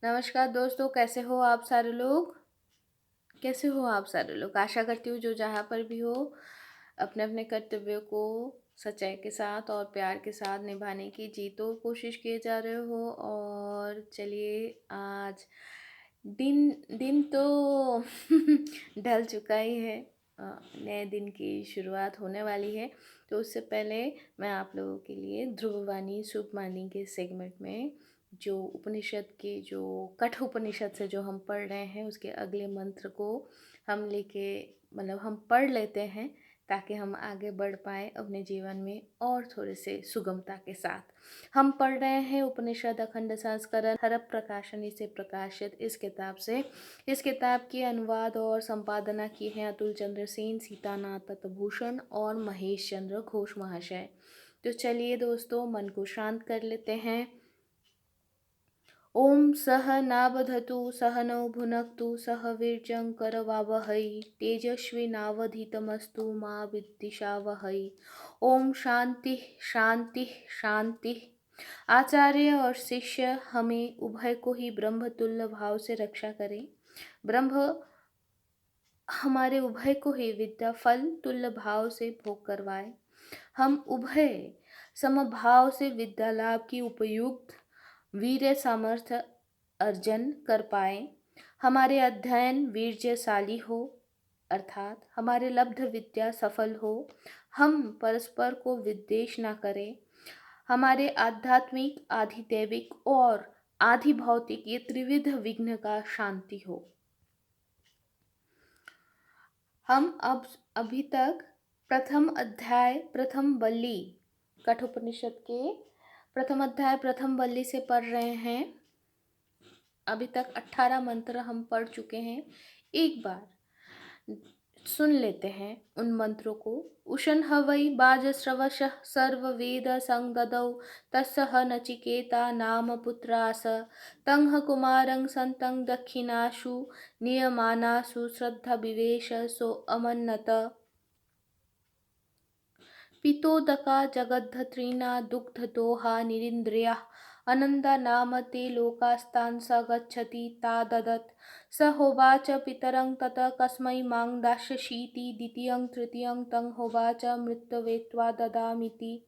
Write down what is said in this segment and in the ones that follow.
नमस्कार दोस्तों, कैसे हो आप सारे लोग? कैसे हो आप सारे लोग? आशा करती हूँ जो जहाँ पर भी हो अपने अपने कर्तव्यों को सच्चाई के साथ और प्यार के साथ निभाने की जी तो कोशिश किए जा रहे हो। और चलिए, आज दिन दिन तो ढल चुका ही है। नए दिन की शुरुआत होने वाली है। तो उससे पहले मैं आप लोगों के लिए ध्रुववाणी शुभवाणी के सेगमेंट में जो उपनिषद के जो कठोपनिषद से जो हम पढ़ रहे हैं उसके अगले मंत्र को हम लेके मतलब हम पढ़ लेते हैं, ताकि हम आगे बढ़ पाए अपने जीवन में और थोड़े से सुगमता के साथ। हम पढ़ रहे हैं उपनिषद अखंड संस्करण हरप प्रकाशनी से प्रकाशित इस किताब से। इस किताब की अनुवाद और संपादना की है अतुल चंद्र सेन, सीतानाथ तत्भूषण और महेश चंद्र घोष महाशय। तो चलिए दोस्तों, मन को शांत कर लेते हैं। ओम सह नावधतु सहनौ भुनक्तु सह वीर्यं करवावहै तेजस्विनावधीतमस्तु मा विद्विषावहै। ओम शांति शांति शांति। आचार्य और शिष्य हमें उभय को ही ब्रह्म तुल्य भाव से रक्षा करें। ब्रह्म हमारे उभय को ही विद्या फल तुल्य भाव से भोग करवाए। हम उभय समभाव से विद्या लाभ की उपयुक्त वीर्य सामर्थ्य अर्जन कर पाए। हमारे अध्ययन वीर्यशाली हो, अर्थात हमारे लब्ध विद्या सफल हो। हम परस्पर को विद्वेष न करें। हमारे आध्यात्मिक आधिदैविक और आधि भौतिक ये त्रिविध विघ्न का शांति हो। हम अब अभी तक प्रथम अध्याय प्रथम बल्ली कठोपनिषद के प्रथम अध्याय प्रथम बल्ली से पढ़ रहे हैं। अभी तक 18 मंत्र हम पढ़ चुके हैं। एक बार सुन लेते हैं उन मंत्रों को। उशन हवै बाजश्रवशः सर्ववेद संगदौ तस्य ह नचिकेता नाम पुत्रास तं ह कुमारं सन्तं दक्षिणासु नियमानासु श्रद्धा विवेश सो अमन्नत पितोदका जगद्धत्रीणा दुग्धदोहा निरिन्द्रियाः अनन्दा नाम ते लोकास्तान् स गच्छति ताददत् स होवाच पितरं ततः कस्मै मां दास्यसीति द्वितीयं तृतीयं तं होवाच मृत्यवे ददामीति।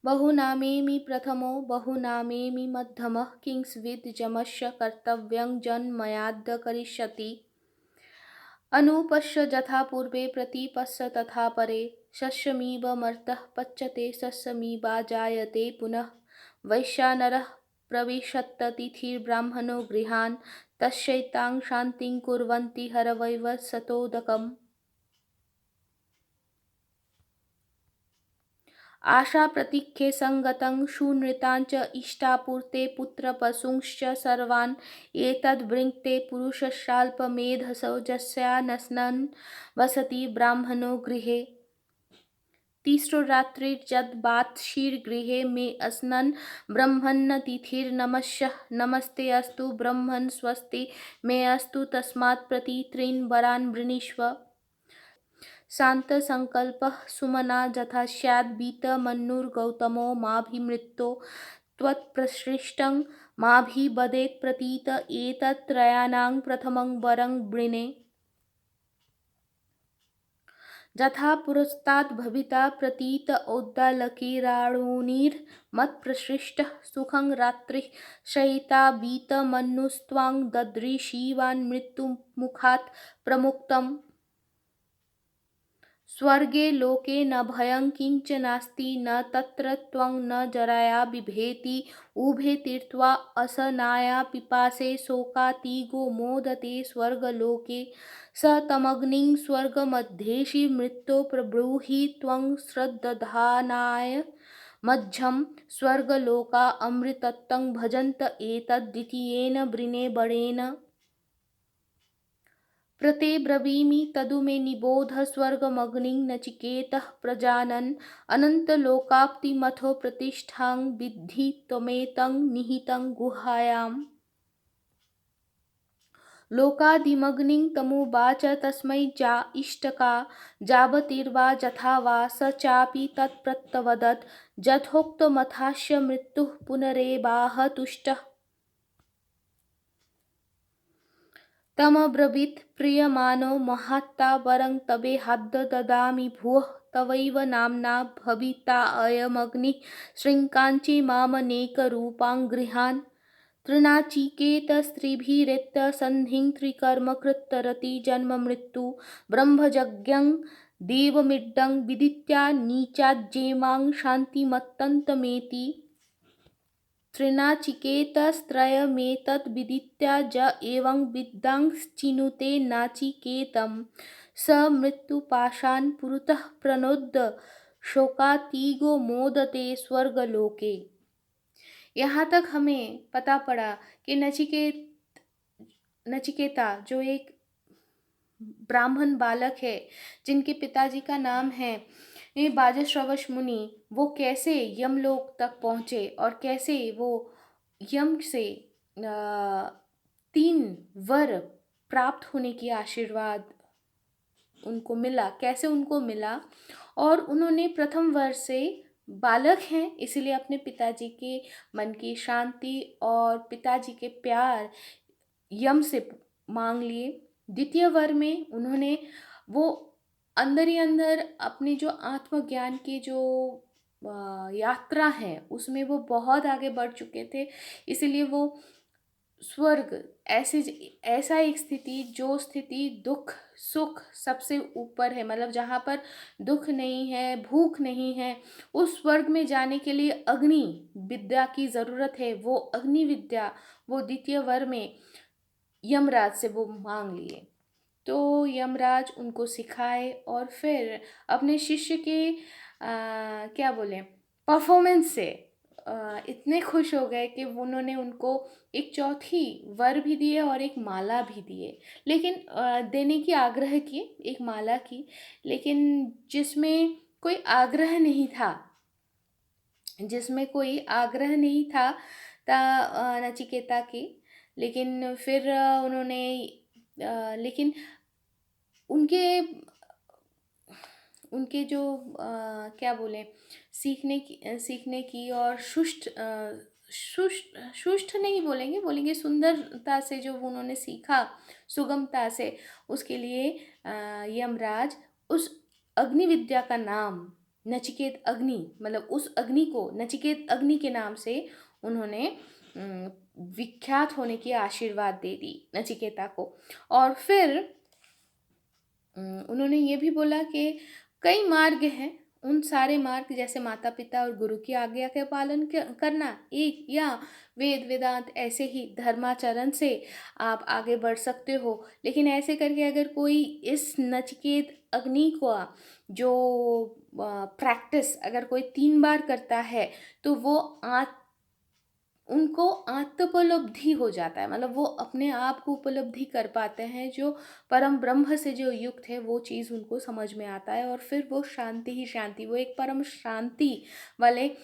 बहुनामेमि प्रथमो बहुनामेमि मध्यमः किंस्विद् जमस्य कर्तव्यं जन्मयाद्य करिष्यति अनुपश्य यथा पूर्वे प्रतिपश्य तथा परे शस्यमिव मर्तः पच्यते शस्यमिवाजायते पुनः वैश्वानरः प्रविशत्तिथिर्ब्राह्मणो गृहान् तस्यैतां शान्तिं कुर्वन्ति हरवैव शतोदकम्। आशा प्रतीक्षे संगतं सुनृताञ्च इष्टापूर्ते पुत्रपशुंश्च सर्वान् एतद्वृङ्क्ते पुरुषस्याल्पमेधसो यस्यानश्नन् वसति ब्राह्मणो गृहे तीसरो रात्रिर्यद्बात्शीर्गृहे मे अस्नन् ब्रह्मन्नतिथिर्नमस्यः नमस्ते अस्तु ब्रह्मन् स्वस्ति मे अस्तु तस्मात् प्रतित्रीन् वरान् वृणीष्व। शान्तसंकल्पः सुमना यथा स्याद् वीतमन्युर्गौतमो माभिमृतो त्वत्प्रसृष्टं माभिवदेत् प्रतीत एतत्त्रयाणां प्रथमं वरं वृणे। यथा पुरस्ताद् भविता प्रतीत औद्दालकीराणुर्मत्प्रसृष्टः सुखं रात्रिः शयिता वीतमन्युस्त्वां ददृशीवान् मृत्युमुखात् प्रमुक्तम्। स्वर्गे लोके न भयं किंचनास्ति न तत्र त्वं न जराया बिभेति उभे तीर्त्वा असनाया पिपासे शोकातिगो मोदते स्वर्गलोके स तमग्निं स्वर्गमध्येषि मृत्यो प्रब्रूहि त्वं श्रद्दधानाय मध्यं स्वर्गलोका अमृतत्वं भजन्त एतद्द्वितीयेन वृणे वरेण। प्रते ब्रवीमि तदु मे निबोध स्वर्गमग्निं नचिकेतः प्रजानन् अनन्तलोकाप्तिमथो प्रतिष्ठां विद्धि त्वमेतं निहितं गुहायाम्। लोकादिमग्निं तमुवाच तस्मै जा इष्टका जावतीर्वा जथा वा स चापि तत्प्रत्यवदत् यथोक्तमथास्य मृत्युः पुनरेवाह तुष्टः तमब्रवीत् प्रीयमाणो महात्ता वरं तवेहाद्य ददामि भुवः तवैव नाम्ना भविताऽयमग्निः शृङ्काञ्चि मामनेकरूपां गृहान् तृणाचिकेतस्त्रिभिरेत्य सन्धिं त्रिकर्म कृत्तरति जन्ममृत्यु ब्रह्मयज्ञं देवमिड्डं विदित्या नीचाज्जेमां शान्तिमत्तन्तमेति त्रिनाचिकेतस्त्रयमेतद्विदित्या ज एवं विद्वांश्चिनुते नाचिकेतं स मृत्युपाशान् पुरतः प्रणोद्य शोकातिगो मोदते स्वर्गलोके। यहाँ तक हमें पता पड़ा कि नचिकेता जो एक ब्राह्मण बालक है जिनके पिताजी का नाम है बाजश्रवस मुनि, वो कैसे यमलोक तक पहुँचे और कैसे वो यम से 3 वर प्राप्त होने की आशीर्वाद उनको मिला, कैसे उनको मिला। और उन्होंने प्रथम वर से बालक हैं इसीलिए अपने पिताजी के मन की शांति और पिताजी के प्यार यम से मांग लिए। द्वितीय वर में उन्होंने वो अंदर ही अंदर अपनी जो आत्मज्ञान की जो यात्रा है उसमें वो बहुत आगे बढ़ चुके थे, इसीलिए वो स्वर्ग ऐसा एक स्थिति जो स्थिति दुख सुख सबसे ऊपर है, मतलब जहाँ पर दुख नहीं है, भूख नहीं है, उस स्वर्ग में जाने के लिए अग्नि विद्या की ज़रूरत है। वो अग्नि विद्या वो द्वितीय वर में यमराज से वो मांग लिए। तो यमराज उनको सिखाए और फिर अपने शिष्य के क्या बोलें परफॉर्मेंस से इतने खुश हो गए कि उन्होंने उनको एक चौथी वर भी दिए और एक माला भी दिए, लेकिन देने की आग्रह किए एक माला की, लेकिन जिसमें कोई आग्रह नहीं था, नचिकेता की। लेकिन फिर उन्होंने लेकिन उनके जो क्या बोलें सीखने की और सुष्ठ नहीं बोलेंगे सुंदरता से जो उन्होंने सीखा, सुगमता से, उसके लिए यमराज उस अग्नि विद्या का नाम नचिकेत अग्नि, मतलब उस अग्नि को नचिकेत अग्नि के नाम से उन्होंने विख्यात होने की आशीर्वाद दे दी नचिकेता को। और फिर उन्होंने ये भी बोला कि कई मार्ग हैं, उन सारे मार्ग जैसे माता पिता और गुरु की आज्ञा के पालन करना एक, या वेद वेदांत ऐसे ही धर्माचरण से आप आगे बढ़ सकते हो। लेकिन ऐसे करके अगर कोई इस नचिकेत अग्नि को जो प्रैक्टिस अगर कोई 3 बार करता है तो वो उनको आत्मोपलब्धि हो जाता है, मतलब वो अपने आप को उपलब्धि कर पाते हैं, जो परम ब्रह्म से जो युक्त है वो चीज़ उनको समझ में आता है। और फिर वो शांति ही शांति, वो एक परम शांति वाले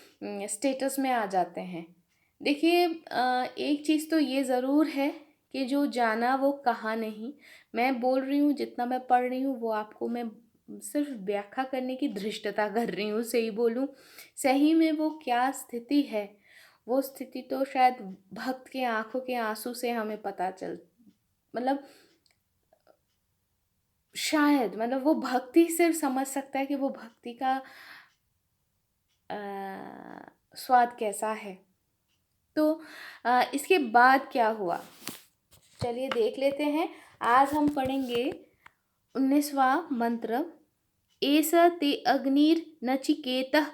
स्टेटस में आ जाते हैं। देखिए एक चीज़ तो ये ज़रूर है कि जो जाना वो कहा नहीं। मैं बोल रही हूँ, जितना मैं पढ़ रही हूँ वो आपको मैं सिर्फ व्याख्या करने की धृष्टता कर रही हूँ। सही बोलूँ, सही में वो क्या स्थिति है, वो स्थिति तो शायद भक्त के आंखों के आंसू से हमें पता चल, मतलब शायद, मतलब वो भक्ति सिर्फ समझ सकता है कि वो भक्ति का स्वाद कैसा है। तो इसके बाद क्या हुआ, चलिए देख लेते हैं। आज हम पढ़ेंगे 19वां मंत्र। एष ते अग्निर्नचिकेतः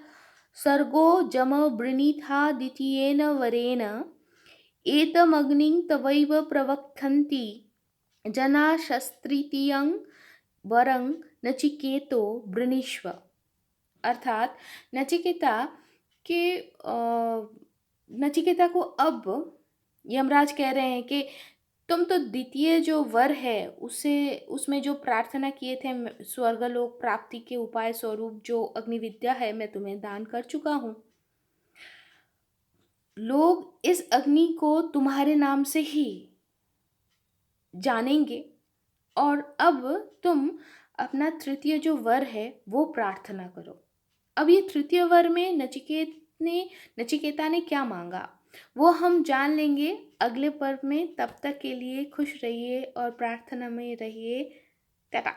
सर्गो जमवृणीथा द्वितीयेन वरेण एतमग्निं तवैव प्रवक्षन्ति जनाशस्त्रितीयं वरं नचिकेतो वृणीष्व। अर्थात नचिकेता को अब यमराज कह रहे हैं कि तुम तो द्वितीय जो वर है उसमें जो प्रार्थना किए थे स्वर्गलोक प्राप्ति के उपाय स्वरूप जो अग्नि विद्या है मैं तुम्हें दान कर चुका हूँ। लोग इस अग्नि को तुम्हारे नाम से ही जानेंगे। और अब तुम अपना तृतीय जो वर है वो प्रार्थना करो। अब ये तृतीय वर में नचिकेता ने क्या मांगा वो हम जान लेंगे अगले पर्व में। तब तक के लिए खुश रहिए और प्रार्थना में रहिए। टाटा।